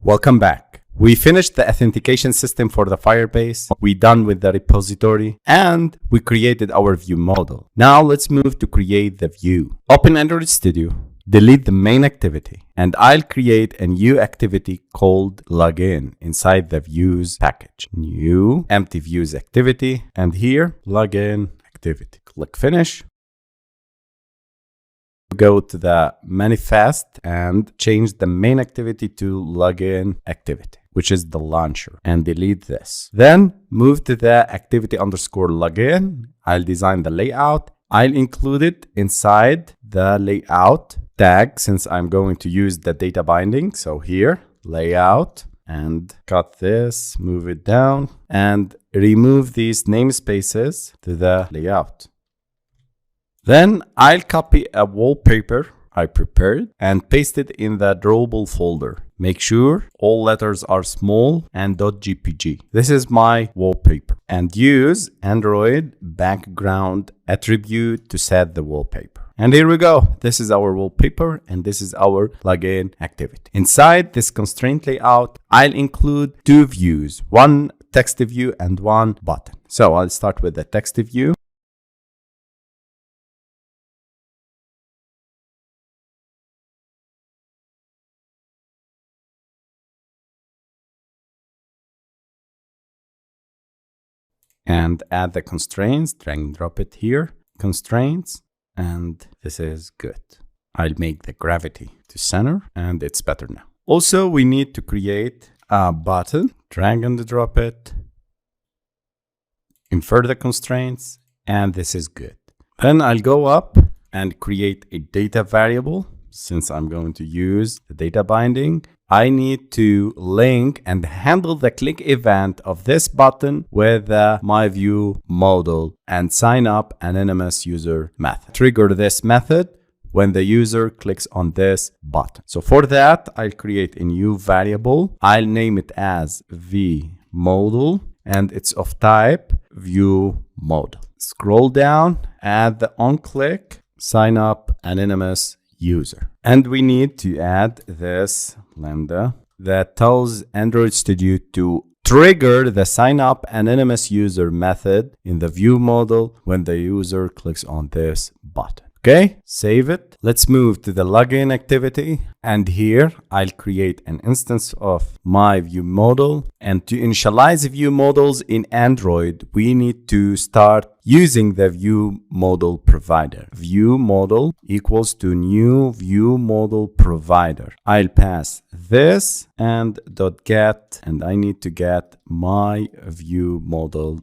Welcome back. We finished the authentication system for the Firebase. We done with the repository and we created our view model. Now let's move to create the view. Open Android Studio, delete the main activity, and I'll create a new activity called login inside the views package. New empty views activity, and here login activity. Click finish. Go to the manifest and change the main activity to login activity, which is the launcher, and delete this. Then move to the activity underscore login. I'll design the layout. I'll include it inside the layout tag since I'm going to use the data binding. So here, layout, and cut this, move it down, and remove these namespaces to the layout. Then I'll copy a wallpaper I prepared and paste it in the drawable folder. Make sure all letters are small and .gpg. This is my wallpaper, and use Android background attribute to set the wallpaper. And here we go. This is our wallpaper and this is our login activity. Inside this constraint layout, I'll include two views, one text view and one button. So I'll start with the text view. And add the constraints, drag and drop it here, constraints, and this is good. I'll make the gravity to center and it's better now. Also, we need to create a button, drag and drop it, invert the constraints, and this is good. Then I'll go up and create a data variable. Since I'm going to use the data binding, I need to link and handle the click event of this button with the myViewModel and sign up anonymous user method. Trigger this method when the user clicks on this button. So for that, I'll create a new variable. I'll name it as vModel and it's of type viewModel. Scroll down, add the onClick, sign up anonymous user. And we need to add this lambda that tells Android Studio to trigger the sign up anonymous user method in the view model when the user clicks on this button. Okay, save it. Let's move to the login activity. And here I'll create an instance of my view model. And to initialize view models in Android, we need to start using the view model provider. View model equals to new view model provider. I'll pass this and .get, and I need to get my view model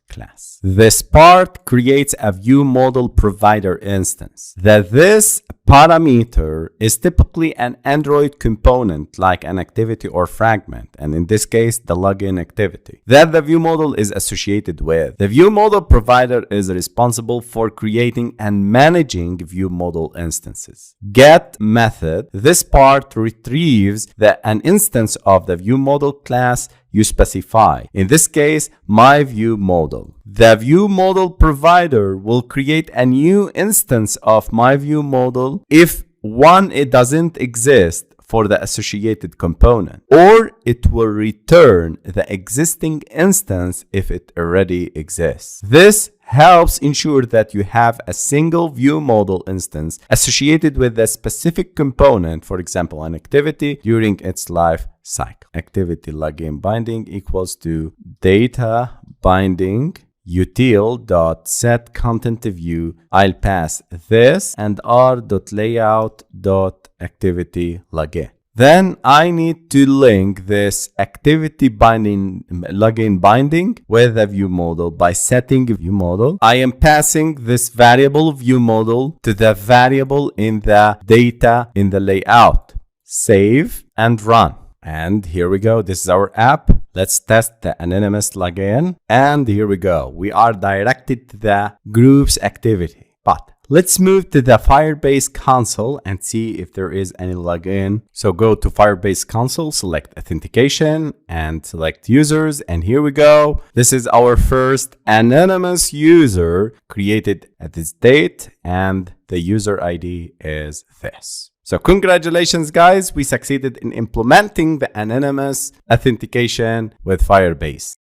.class. This part creates a view model provider instance. This parameter is typically an Android component like an activity or fragment, and in this case the login activity that the view model is associated with. The view model provider is responsible for creating and managing view model instances. Get method, this part retrieves an instance of the view model class you specify. In this case, my view model. The view model provider will create a new instance of my view model if it doesn't exist for the associated component, or it will return the existing instance if it already exists. This helps ensure that you have a single view model instance associated with a specific component, for example, an activity during its life cycle. Activity login binding equals to data binding util.setContentView. I'll pass this and r.layout.activity.login. Then I need to link this activity binding login binding with the view model by setting view model. I am passing this variable view model to the variable in the data in the layout. Save and run. And here we go. This is our app. Let's test the anonymous login. And here we go. We are directed to the groups activity. But let's move to the Firebase console and see if there is any login. So go to Firebase console, select authentication and select users. And here we go. This is our first anonymous user created at this date. And the user ID is this. So congratulations, guys. We succeeded in implementing the anonymous authentication with Firebase.